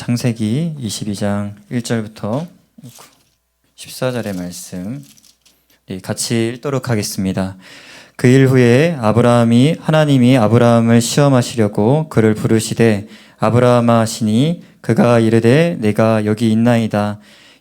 창세기 22장 1절부터 14절의 말씀 같이 읽도록 하겠습니다. 그 일 후에 하나님이 아브라함을 시험하시려고 그를 부르시되 아브라함아 하시니 그가 이르되 내가 여기 있나이다.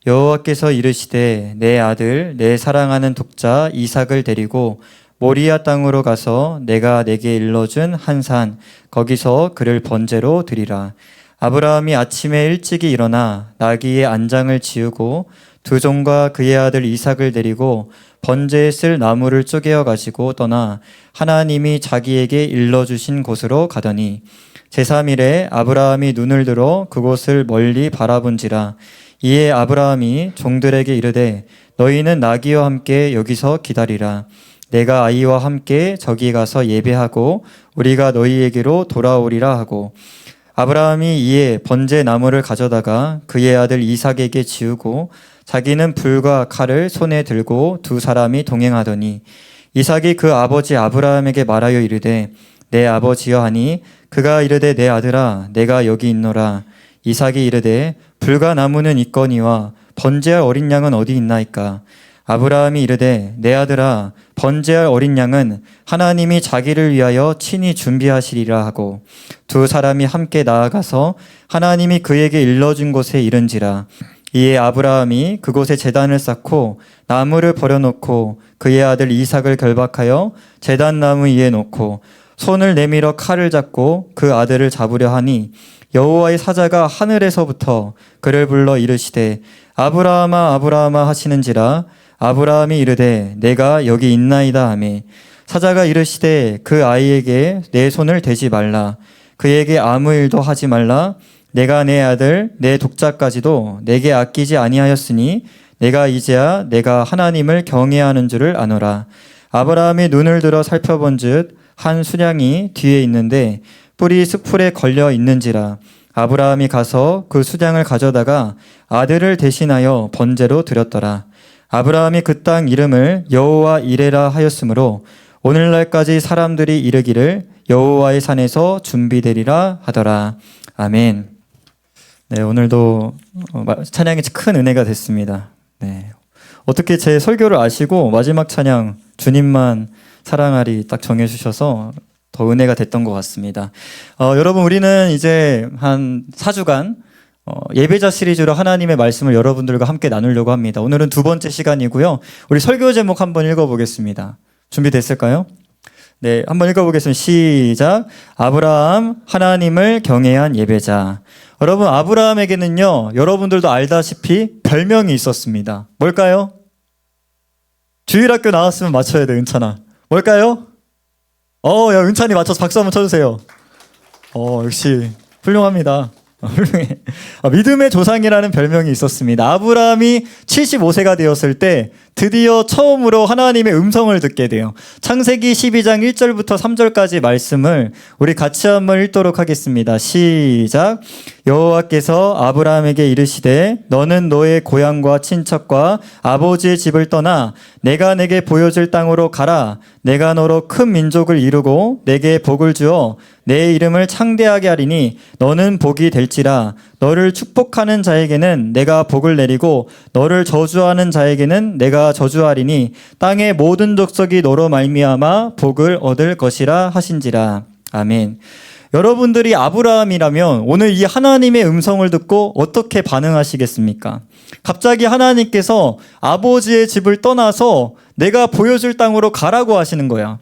여호와께서 이르시되 내 아들 내 사랑하는 독자 이삭을 데리고 모리아 땅으로 가서 내가 내게 일러준 한 산 거기서 그를 번제로 드리라. 아브라함이 아침에 일찍이 일어나 나귀의 안장을 지우고 두 종과 그의 아들 이삭을 데리고 번제에 쓸 나무를 쪼개어 가지고 떠나 하나님이 자기에게 일러주신 곳으로 가더니 제3일에 아브라함이 눈을 들어 그곳을 멀리 바라본지라. 이에 아브라함이 종들에게 이르되 너희는 나귀와 함께 여기서 기다리라. 내가 아이와 함께 저기 가서 예배하고 우리가 너희에게로 돌아오리라 하고 아브라함이 이에 번제 나무를 가져다가 그의 아들 이삭에게 지우고 자기는 불과 칼을 손에 들고 두 사람이 동행하더니 이삭이 그 아버지 아브라함에게 말하여 이르되 내 아버지여 하니 그가 이르되 내 아들아 내가 여기 있노라. 이삭이 이르되 불과 나무는 있거니와 번제할 어린 양은 어디 있나이까. 아브라함이 이르되 내 아들아 번제할 어린 양은 하나님이 자기를 위하여 친히 준비하시리라 하고 두 사람이 함께 나아가서 하나님이 그에게 일러준 곳에 이른지라. 이에 아브라함이 그곳에 제단을 쌓고 나무를 버려놓고 그의 아들 이삭을 결박하여 제단 나무 위에 놓고 손을 내밀어 칼을 잡고 그 아들을 잡으려 하니 여호와의 사자가 하늘에서부터 그를 불러 이르시되 아브라함아 아브라함아 하시는지라. 아브라함이 이르되 내가 여기 있나이다 하매 사자가 이르시되 그 아이에게 내 손을 대지 말라. 그에게 아무 일도 하지 말라. 내가 내 아들 내 독자까지도 내게 아끼지 아니하였으니 내가 이제야 내가 하나님을 경외하는 줄을 아노라. 아브라함이 눈을 들어 살펴본즉 한 수량이 뒤에 있는데 뿔이 숯불에 걸려 있는지라. 아브라함이 가서 그 수량을 가져다가 아들을 대신하여 번제로 드렸더라. 아브라함이 그 땅 이름을 여호와 이레라 하였으므로 오늘날까지 사람들이 이르기를 여호와의 산에서 준비되리라 하더라. 아멘. 네, 오늘도 찬양이 큰 은혜가 됐습니다. 네, 어떻게 제 설교를 아시고 마지막 찬양 주님만 사랑하리 딱 정해주셔서 더 은혜가 됐던 것 같습니다. 여러분 우리는 이제 한 4주간 예배자 시리즈로 하나님의 말씀을 여러분들과 함께 나누려고 합니다. 오늘은 두 번째 시간이고요. 우리 설교 제목 한번 읽어보겠습니다. 준비됐을까요? 네, 한번 읽어보겠습니다. 시작. 아브라함, 하나님을 경외한 예배자. 여러분, 아브라함에게는요, 여러분들도 알다시피 별명이 있었습니다. 뭘까요? 주일학교 나왔으면 맞춰야 돼, 은찬아. 뭘까요? 야, 은찬이 맞춰서 박수 한번 쳐주세요. 역시 훌륭합니다. 훌륭해. 믿음의 조상이라는 별명이 있었습니다. 아브라함이 75세가 되었을 때 드디어 처음으로 하나님의 음성을 듣게 돼요. 창세기 12장 1절부터 3절까지 말씀을 우리 같이 한번 읽도록 하겠습니다. 시작. 여호와께서 아브라함에게 이르시되 너는 너의 고향과 친척과 아버지의 집을 떠나 내가 내게 보여줄 땅으로 가라. 내가 너로 큰 민족을 이루고 내게 복을 주어 내 이름을 창대하게 하리니 너는 복이 될지라. 너를 축복하는 자에게는 내가 복을 내리고 너를 저주하는 자에게는 내가 저주하리니 땅의 모든 족속이 너로 말미암아 복을 얻을 것이라 하신지라. 아멘. 여러분들이 아브라함이라면 오늘 이 하나님의 음성을 듣고 어떻게 반응하시겠습니까? 갑자기 하나님께서 아버지의 집을 떠나서 내가 보여줄 땅으로 가라고 하시는 거야.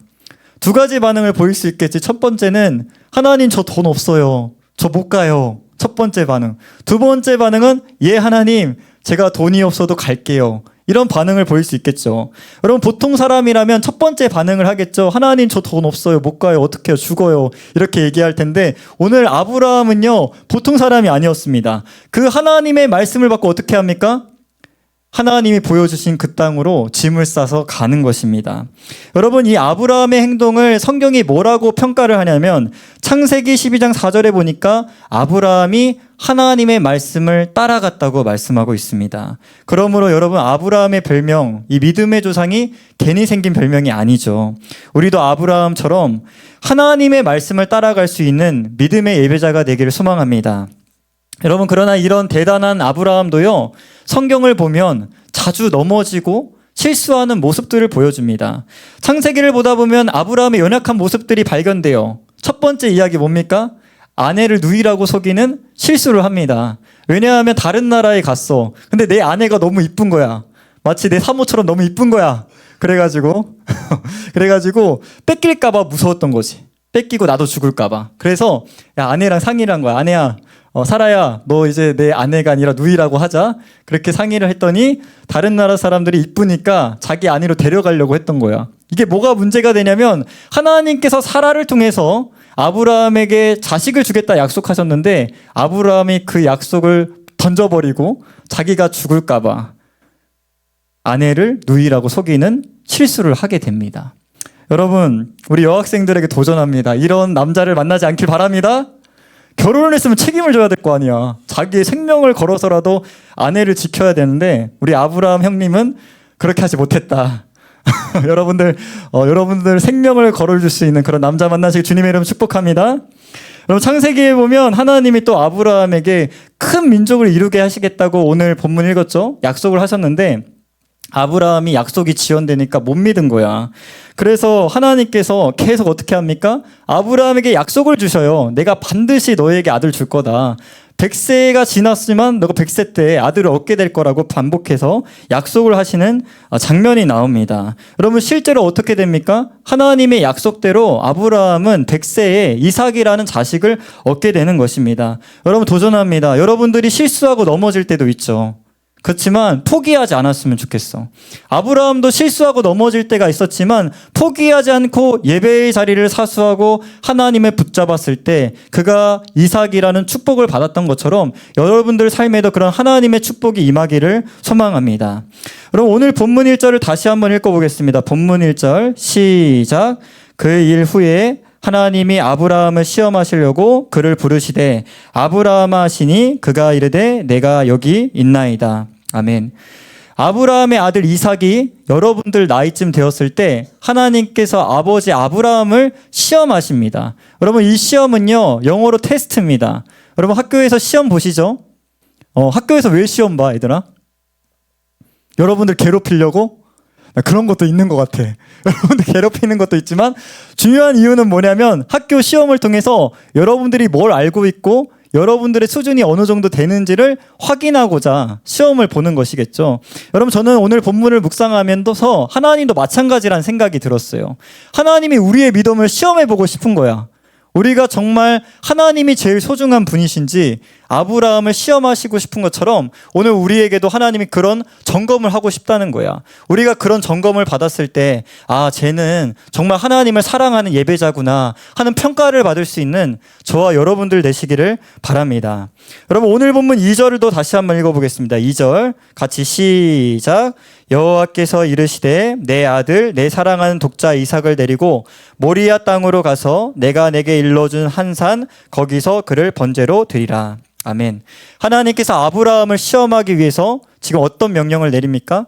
두 가지 반응을 보일 수 있겠지. 첫 번째는 하나님 저 돈 없어요. 저 못 가요. 첫 번째 반응. 두 번째 반응은 예 하나님 제가 돈이 없어도 갈게요. 이런 반응을 보일 수 있겠죠. 여러분 보통 사람이라면 첫 번째 반응을 하겠죠. 하나님 저 돈 없어요. 못 가요. 어떡해요. 죽어요. 이렇게 얘기할 텐데 오늘 아브라함은요. 보통 사람이 아니었습니다. 그 하나님의 말씀을 받고 어떻게 합니까? 하나님이 보여주신 그 땅으로 짐을 싸서 가는 것입니다. 여러분 이 아브라함의 행동을 성경이 뭐라고 평가를 하냐면 창세기 12장 4절에 보니까 아브라함이 하나님의 말씀을 따라갔다고 말씀하고 있습니다. 그러므로 여러분 아브라함의 별명, 이 믿음의 조상이 괜히 생긴 별명이 아니죠. 우리도 아브라함처럼 하나님의 말씀을 따라갈 수 있는 믿음의 예배자가 되기를 소망합니다. 여러분, 그러나 이런 대단한 아브라함도요, 성경을 보면 자주 넘어지고 실수하는 모습들을 보여줍니다. 창세기를 보다 보면 아브라함의 연약한 모습들이 발견돼요. 첫 번째 이야기 뭡니까? 아내를 누이라고 속이는 실수를 합니다. 왜냐하면 다른 나라에 갔어. 근데 내 아내가 너무 이쁜 거야. 마치 내 사모처럼 너무 이쁜 거야. 그래가지고 뺏길까봐 무서웠던 거지. 뺏기고 나도 죽을까봐. 그래서 야, 아내랑 상의를 한 거야. 아내야, 사라야, 너 이제 내 아내가 아니라 누이라고 하자. 그렇게 상의를 했더니 다른 나라 사람들이 이쁘니까 자기 아내로 데려가려고 했던 거야. 이게 뭐가 문제가 되냐면 하나님께서 사라를 통해서 아브라함에게 자식을 주겠다 약속하셨는데 아브라함이 그 약속을 던져버리고 자기가 죽을까봐 아내를 누이라고 속이는 실수를 하게 됩니다. 여러분, 우리 여학생들에게 도전합니다. 이런 남자를 만나지 않길 바랍니다. 결혼을 했으면 책임을 져야 될 거 아니야. 자기의 생명을 걸어서라도 아내를 지켜야 되는데 우리 아브라함 형님은 그렇게 하지 못했다. 여러분들 생명을 걸어줄 수 있는 그런 남자 만나시길 주님의 이름 축복합니다. 여러분, 창세기에 보면 하나님이 또 아브라함에게 큰 민족을 이루게 하시겠다고 오늘 본문 읽었죠? 약속을 하셨는데 아브라함이 약속이 지연되니까 못 믿은 거야. 그래서 하나님께서 계속 어떻게 합니까? 아브라함에게 약속을 주셔요. 내가 반드시 너에게 아들 줄 거다. 100세가 지났지만 너가 100세 때 아들을 얻게 될 거라고 반복해서 약속을 하시는 장면이 나옵니다. 여러분, 실제로 어떻게 됩니까? 하나님의 약속대로 아브라함은 100세에 이삭이라는 자식을 얻게 되는 것입니다. 여러분, 도전합니다. 여러분들이 실수하고 넘어질 때도 있죠. 그렇지만 포기하지 않았으면 좋겠어. 아브라함도 실수하고 넘어질 때가 있었지만 포기하지 않고 예배의 자리를 사수하고 하나님을 붙잡았을 때 그가 이삭이라는 축복을 받았던 것처럼 여러분들 삶에도 그런 하나님의 축복이 임하기를 소망합니다. 그럼 오늘 본문 1절을 다시 한번 읽어보겠습니다. 본문 1절 시작. 그 일 후에 하나님이 아브라함을 시험하시려고 그를 부르시되 아브라함아 하시니 그가 이르되 내가 여기 있나이다. 아멘. 아브라함의 아들 이삭이 여러분들 나이쯤 되었을 때 하나님께서 아버지 아브라함을 시험하십니다. 여러분, 이 시험은요, 영어로 테스트입니다. 여러분, 학교에서 시험 보시죠? 학교에서 왜 시험 봐, 얘들아? 여러분들 괴롭히려고? 그런 것도 있는 것 같아. 여러분들 괴롭히는 것도 있지만 중요한 이유는 뭐냐면 학교 시험을 통해서 여러분들이 뭘 알고 있고 여러분들의 수준이 어느 정도 되는지를 확인하고자 시험을 보는 것이겠죠. 여러분, 저는 오늘 본문을 묵상하면서 하나님도 마찬가지라는 생각이 들었어요. 하나님이 우리의 믿음을 시험해보고 싶은 거야. 우리가 정말 하나님이 제일 소중한 분이신지 아브라함을 시험하시고 싶은 것처럼 오늘 우리에게도 하나님이 그런 점검을 하고 싶다는 거야. 우리가 그런 점검을 받았을 때 쟤는 정말 하나님을 사랑하는 예배자구나 하는 평가를 받을 수 있는 저와 여러분들 되시기를 바랍니다. 여러분, 오늘 본문 2절을 또 다시 한번 읽어보겠습니다. 2절 같이 시작. 여호와께서 이르시되 내 아들 내 사랑하는 독자 이삭을 데리고 모리아 땅으로 가서 내가 내게 일러준 한 산 거기서 그를 번제로 드리라. 아멘. 하나님께서 아브라함을 시험하기 위해서 지금 어떤 명령을 내립니까?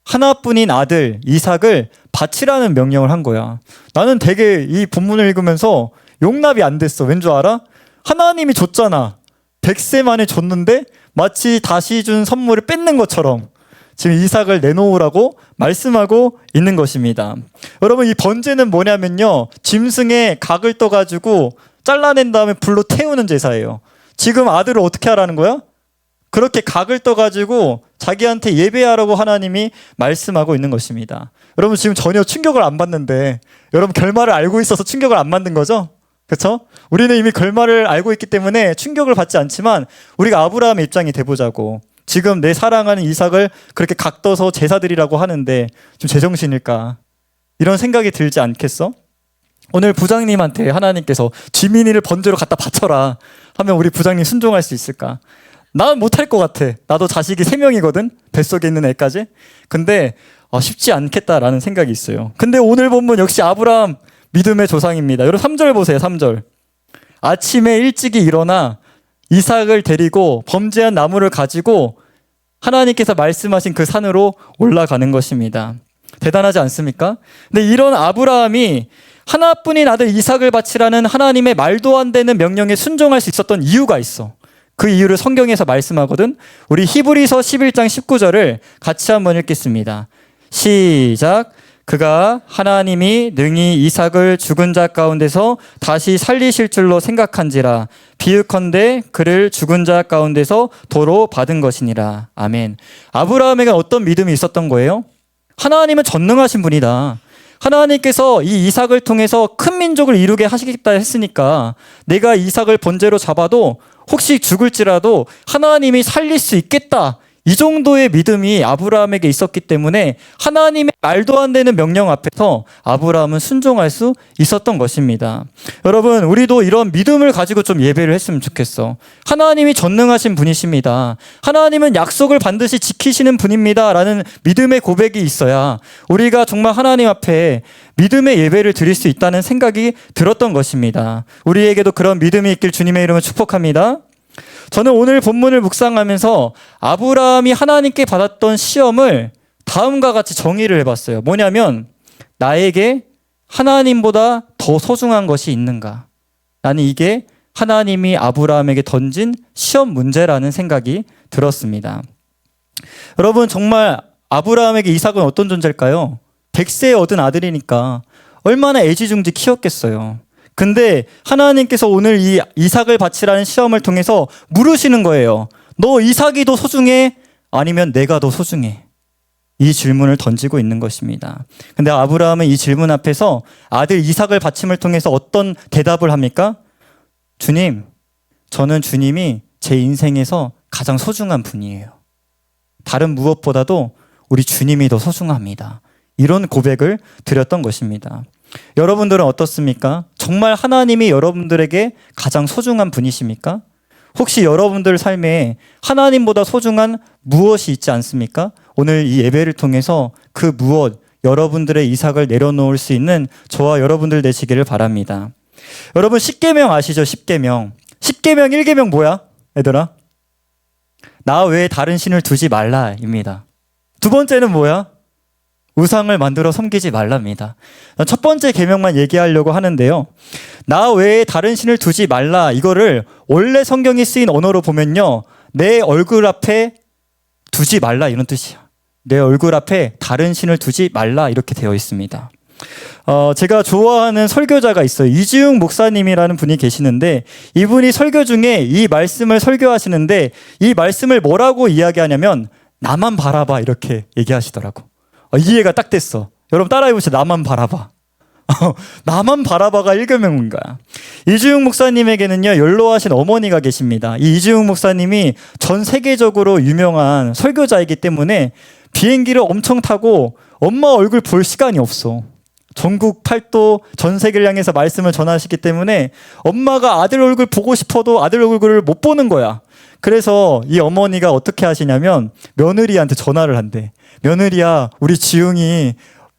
하나뿐인 아들 이삭을 바치라는 명령을 한 거야. 나는 되게 이 본문을 읽으면서 용납이 안 됐어. 왠 줄 알아? 하나님이 줬잖아. 100세 만에 줬는데 마치 다시 준 선물을 뺏는 것처럼 지금 이삭을 내놓으라고 말씀하고 있는 것입니다. 여러분, 이 번제는 뭐냐면요, 짐승의 각을 떠가지고 잘라낸 다음에 불로 태우는 제사예요. 지금 아들을 어떻게 하라는 거야? 그렇게 각을 떠가지고 자기한테 예배하라고 하나님이 말씀하고 있는 것입니다. 여러분, 지금 전혀 충격을 안 받는데 여러분 결말을 알고 있어서 충격을 안 받는 거죠? 그렇죠? 우리는 이미 결말을 알고 있기 때문에 충격을 받지 않지만 우리가 아브라함의 입장이 돼보자고. 지금 내 사랑하는 이삭을 그렇게 각떠서 제사드리라고 하는데 좀 제정신일까? 이런 생각이 들지 않겠어? 오늘 부장님한테 하나님께서 지민이를 번제로 갖다 바쳐라 하면 우리 부장님 순종할 수 있을까? 난 못할 것 같아. 나도 자식이 3명이거든. 뱃속에 있는 애까지. 근데 쉽지 않겠다라는 생각이 있어요. 근데 오늘 본문 역시 아브라함 믿음의 조상입니다. 여러분 3절 보세요. 3절. 아침에 일찍이 일어나 이삭을 데리고 범죄한 나무를 가지고 하나님께서 말씀하신 그 산으로 올라가는 것입니다. 대단하지 않습니까? 근데 이런 아브라함이 하나뿐인 아들 이삭을 바치라는 하나님의 말도 안 되는 명령에 순종할 수 있었던 이유가 있어. 그 이유를 성경에서 말씀하거든. 우리 히브리서 11장 19절을 같이 한번 읽겠습니다. 시작. 그가 하나님이 능히 이삭을 죽은 자 가운데서 다시 살리실 줄로 생각한지라 비유컨대 그를 죽은 자 가운데서 도로 받은 것이니라. 아멘. 아브라함에게 어떤 믿음이 있었던 거예요? 하나님은 전능하신 분이다. 하나님께서 이 이삭을 통해서 큰 민족을 이루게 하시겠다 했으니까 내가 이삭을 번제로 잡아도 혹시 죽을지라도 하나님이 살릴 수 있겠다. 이 정도의 믿음이 아브라함에게 있었기 때문에 하나님의 말도 안 되는 명령 앞에서 아브라함은 순종할 수 있었던 것입니다. 여러분, 우리도 이런 믿음을 가지고 좀 예배를 했으면 좋겠어. 하나님이 전능하신 분이십니다. 하나님은 약속을 반드시 지키시는 분입니다. 라는 믿음의 고백이 있어야 우리가 정말 하나님 앞에 믿음의 예배를 드릴 수 있다는 생각이 들었던 것입니다. 우리에게도 그런 믿음이 있길 주님의 이름으로 축복합니다. 저는 오늘 본문을 묵상하면서 아브라함이 하나님께 받았던 시험을 다음과 같이 정의를 해봤어요. 뭐냐면 나에게 하나님보다 더 소중한 것이 있는가? 나는 이게 하나님이 아브라함에게 던진 시험 문제라는 생각이 들었습니다. 여러분, 정말 아브라함에게 이삭은 어떤 존재일까요? 100세에 얻은 아들이니까 얼마나 애지중지 키웠겠어요. 근데 하나님께서 오늘 이 이삭을 바치라는 시험을 통해서 물으시는 거예요. 너 이삭이 더 소중해? 아니면 내가 더 소중해? 이 질문을 던지고 있는 것입니다. 근데 아브라함은 이 질문 앞에서 아들 이삭을 바침을 통해서 어떤 대답을 합니까? 주님, 저는 주님이 제 인생에서 가장 소중한 분이에요. 다른 무엇보다도 우리 주님이 더 소중합니다. 이런 고백을 드렸던 것입니다. 여러분들은 어떻습니까? 정말 하나님이 여러분들에게 가장 소중한 분이십니까? 혹시 여러분들 삶에 하나님보다 소중한 무엇이 있지 않습니까? 오늘 이 예배를 통해서 그 무엇, 여러분들의 이삭을 내려놓을 수 있는 저와 여러분들 되시기를 바랍니다. 여러분, 십계명 아시죠? 십계명. 십계명 1계명 뭐야? 얘들아? 나 외에 다른 신을 두지 말라입니다. 두 번째는 뭐야? 우상을 만들어 섬기지 말랍니다. 첫 번째 계명만 얘기하려고 하는데요. 나 외에 다른 신을 두지 말라, 이거를 원래 성경이 쓰인 언어로 보면요, 내 얼굴 앞에 두지 말라 이런 뜻이야. 내 얼굴 앞에 다른 신을 두지 말라 이렇게 되어 있습니다. 제가 좋아하는 설교자가 있어요. 이지웅 목사님이라는 분이 계시는데 이분이 설교 중에 이 말씀을 설교하시는데 이 말씀을 뭐라고 이야기하냐면 나만 바라봐 이렇게 얘기하시더라고. 이해가 딱 됐어. 여러분 따라해보세요. 나만 바라봐. 나만 바라봐가 1계명인 거야. 이주영 목사님에게는요, 연로하신 어머니가 계십니다. 이 이주영 목사님이 전 세계적으로 유명한 설교자이기 때문에 비행기를 엄청 타고 엄마 얼굴 볼 시간이 없어. 전국 팔도 전 세계를 향해서 말씀을 전하시기 때문에 엄마가 아들 얼굴 보고 싶어도 아들 얼굴을 못 보는 거야. 그래서 이 어머니가 어떻게 하시냐면 며느리한테 전화를 한대. 며느리야, 우리 지웅이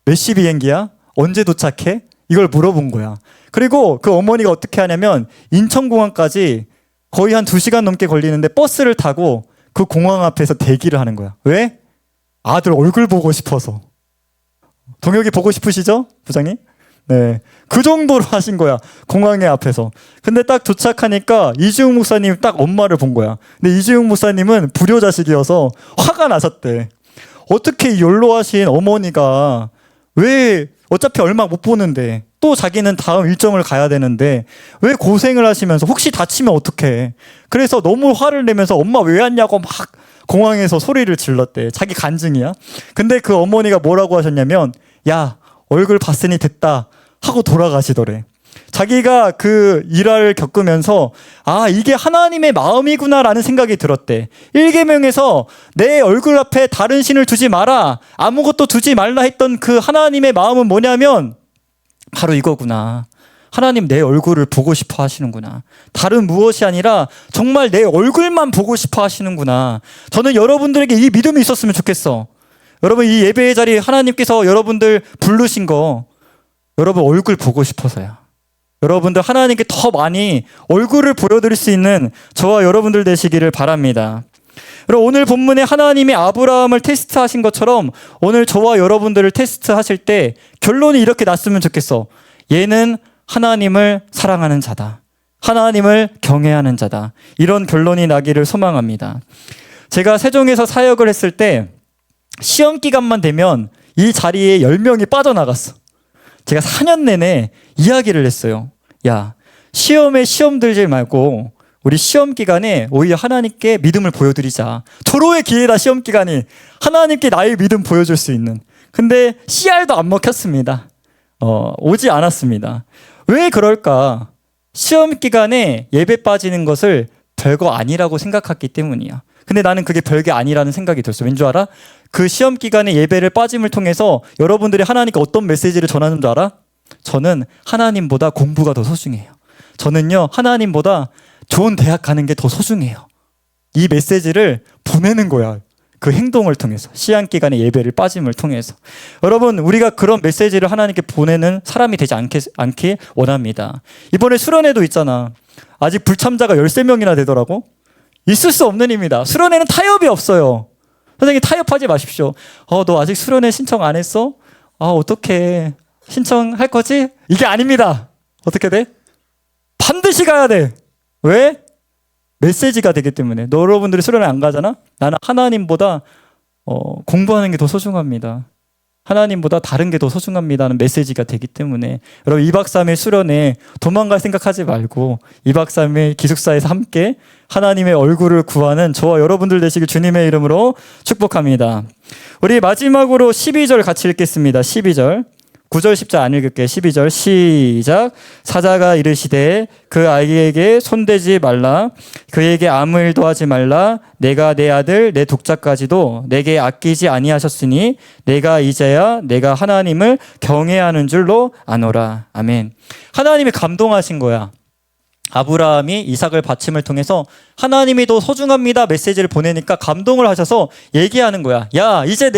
몇 시 비행기야? 언제 도착해? 이걸 물어본 거야. 그리고 그 어머니가 어떻게 하냐면 인천공항까지 거의 한 2시간 넘게 걸리는데 버스를 타고 그 공항 앞에서 대기를 하는 거야. 왜? 아들 얼굴 보고 싶어서. 동혁이 보고 싶으시죠? 부장님? 네. 그 정도로 하신 거야. 공항에 앞에서. 근데 딱 도착하니까 이지웅 목사님 딱 엄마를 본 거야. 근데 이지웅 목사님은 불효자식이어서 화가 나셨대. 어떻게 이 연로하신 어머니가 왜 어차피 얼마 못 보는데 또 자기는 다음 일정을 가야 되는데 왜 고생을 하시면서 혹시 다치면 어떡해. 그래서 너무 화를 내면서 엄마 왜 왔냐고 막 공항에서 소리를 질렀대. 자기 간증이야. 근데 그 어머니가 뭐라고 하셨냐면 야, 얼굴 봤으니 됐다 하고 돌아가시더래. 자기가 그 일화를 겪으면서 아, 이게 하나님의 마음이구나라는 생각이 들었대. 1계명에서 내 얼굴 앞에 다른 신을 두지 마라, 아무것도 두지 말라 했던 그 하나님의 마음은 뭐냐면 바로 이거구나. 하나님 내 얼굴을 보고 싶어 하시는구나. 다른 무엇이 아니라 정말 내 얼굴만 보고 싶어 하시는구나. 저는 여러분들에게 이 믿음이 있었으면 좋겠어. 여러분, 이 예배의 자리에 하나님께서 여러분들 부르신 거 여러분 얼굴 보고 싶어서야. 여러분들 하나님께 더 많이 얼굴을 보여드릴 수 있는 저와 여러분들 되시기를 바랍니다. 여러분, 오늘 본문에 하나님이 아브라함을 테스트하신 것처럼 오늘 저와 여러분들을 테스트하실 때 결론이 이렇게 났으면 좋겠어. 얘는 하나님을 사랑하는 자다. 하나님을 경외하는 자다. 이런 결론이 나기를 소망합니다. 제가 세종에서 사역을 했을 때 시험 기간만 되면 이 자리에 10명이 빠져나갔어. 제가 4년 내내 이야기를 했어요. 야, 시험에 시험 들지 말고 우리 시험 기간에 오히려 하나님께 믿음을 보여드리자. 절호의 기회다, 시험 기간이. 하나님께 나의 믿음 보여줄 수 있는. 근데 CR도 안 먹혔습니다. 오지 않았습니다. 왜 그럴까? 시험 기간에 예배 빠지는 것을 별거 아니라고 생각했기 때문이야. 근데 나는 그게 별게 아니라는 생각이 들었어. 왠 줄 알아? 그 시험 기간에 예배를 빠짐을 통해서 여러분들이 하나님께 어떤 메시지를 전하는 줄 알아? 저는 하나님보다 공부가 더 소중해요. 저는요, 하나님보다 좋은 대학 가는 게 더 소중해요. 이 메시지를 보내는 거야. 그 행동을 통해서, 시험 기간에 예배를 빠짐을 통해서. 여러분, 우리가 그런 메시지를 하나님께 보내는 사람이 되지 않길 원합니다. 이번에 수련회도 있잖아. 아직 불참자가 13명이나 되더라고. 있을 수 없는 일입니다. 수련회는 타협이 없어요. 선생님, 타협하지 마십시오. 너 아직 수련회 신청 안 했어? 어떡해. 신청할 거지? 이게 아닙니다. 어떻게 돼? 반드시 가야 돼. 왜? 메시지가 되기 때문에. 여러분들이 수련회 안 가잖아? 나는 하나님보다 공부하는 게 더 소중합니다. 하나님보다 다른 게 더 소중합니다는 메시지가 되기 때문에 여러분 2박 3일 수련회 도망갈 생각하지 말고 2박 3일 기숙사에서 함께 하나님의 얼굴을 구하는 저와 여러분들 되시길 주님의 이름으로 축복합니다. 우리 마지막으로 12절 같이 읽겠습니다. 12절. 9절 10절 안 읽을게. 12절 시작. 사자가 이르시되 그 아이에게 손대지 말라. 그에게 아무 일도 하지 말라. 내가 내 아들 내 독자까지도 내게 아끼지 아니하셨으니 내가 이제야 내가 하나님을 경외하는 줄로 아노라. 아멘. 하나님이 감동하신 거야. 아브라함이 이삭을 바침을 통해서 하나님이 더 소중합니다 메시지를 보내니까 감동을 하셔서 얘기하는 거야. 야, 이제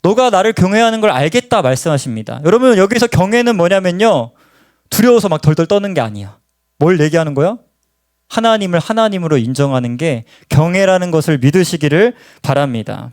너가 나를 경외하는 걸 알겠다 말씀하십니다. 여러분, 여기서 경외는 뭐냐면요, 두려워서 막 덜덜 떠는 게 아니야. 뭘 얘기하는 거야? 하나님을 하나님으로 인정하는 게 경외라는 것을 믿으시기를 바랍니다.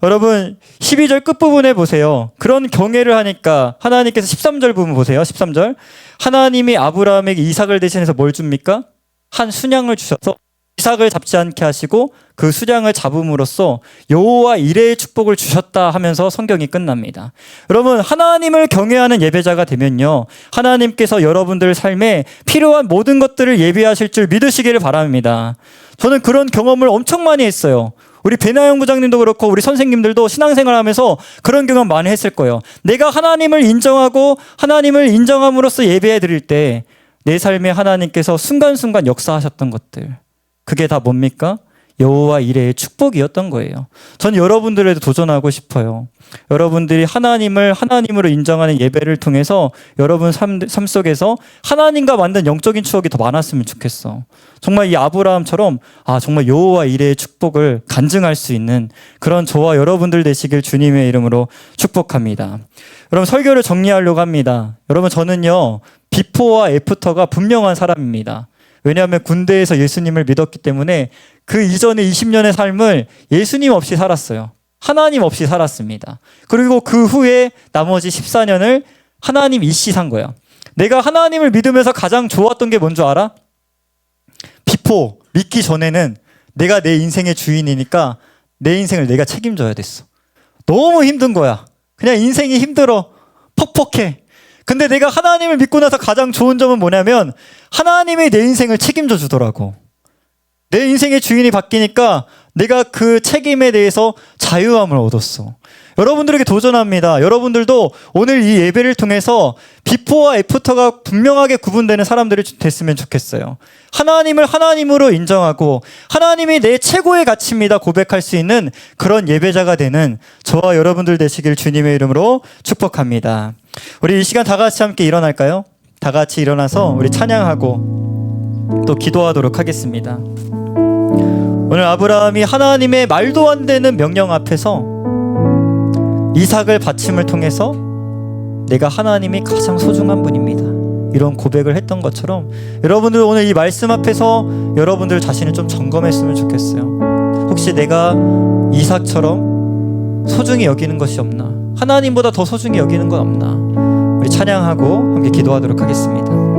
여러분 12절 끝부분에 보세요. 그런 경외를 하니까 하나님께서 13절 부분 보세요. 13절. 하나님이 아브라함에게 이삭을 대신해서 뭘 줍니까? 한 순양을 주셔서 이삭을 잡지 않게 하시고 그 수량을 잡음으로써 여호와 이레의 축복을 주셨다 하면서 성경이 끝납니다. 여러분, 하나님을 경외하는 예배자가 되면요, 하나님께서 여러분들 삶에 필요한 모든 것들을 예비하실 줄 믿으시기를 바랍니다. 저는 그런 경험을 엄청 많이 했어요. 우리 배나영 부장님도 그렇고 우리 선생님들도 신앙생활 하면서 그런 경험 많이 했을 거예요. 내가 하나님을 인정하고 하나님을 인정함으로써 예배해 드릴 때 내 삶에 하나님께서 순간순간 역사하셨던 것들, 그게 다 뭡니까? 여호와 이레의 축복이었던 거예요. 전 여러분들에도 도전하고 싶어요. 여러분들이 하나님을 하나님으로 인정하는 예배를 통해서 여러분 삶 속에서 하나님과 만든 영적인 추억이 더 많았으면 좋겠어. 정말 이 아브라함처럼 정말 여호와 이레의 축복을 간증할 수 있는 그런 저와 여러분들 되시길 주님의 이름으로 축복합니다. 여러분, 설교를 정리하려고 합니다. 여러분, 저는요, 비포와 애프터가 분명한 사람입니다. 왜냐하면 군대에서 예수님을 믿었기 때문에 그 이전의 20년의 삶을 예수님 없이 살았어요. 하나님 없이 살았습니다. 그리고 그 후에 나머지 14년을 하나님 이씨 산 거예요. 내가 하나님을 믿으면서 가장 좋았던 게 뭔 줄 알아? 비포, 믿기 전에는 내가 내 인생의 주인이니까 내 인생을 내가 책임져야 됐어. 너무 힘든 거야. 그냥 인생이 힘들어. 퍽퍽해. 근데 내가 하나님을 믿고 나서 가장 좋은 점은 뭐냐면 하나님이 내 인생을 책임져 주더라고. 내 인생의 주인이 바뀌니까 내가 그 책임에 대해서 자유함을 얻었어. 여러분들에게 도전합니다. 여러분들도 오늘 이 예배를 통해서 비포와 애프터가 분명하게 구분되는 사람들이 됐으면 좋겠어요. 하나님을 하나님으로 인정하고 하나님이 내 최고의 가치입니다 고백할 수 있는 그런 예배자가 되는 저와 여러분들 되시길 주님의 이름으로 축복합니다. 우리 이 시간 다 같이 함께 일어날까요? 다 같이 일어나서 우리 찬양하고 또 기도하도록 하겠습니다. 오늘 아브라함이 하나님의 말도 안 되는 명령 앞에서 이삭을 바침을 통해서 내가 하나님이 가장 소중한 분입니다, 이런 고백을 했던 것처럼 여러분들 오늘 이 말씀 앞에서 여러분들 자신을 좀 점검했으면 좋겠어요. 혹시 내가 이삭처럼 소중히 여기는 것이 없나? 하나님보다 더 소중히 여기는 건 없나? 우리 찬양하고 함께 기도하도록 하겠습니다.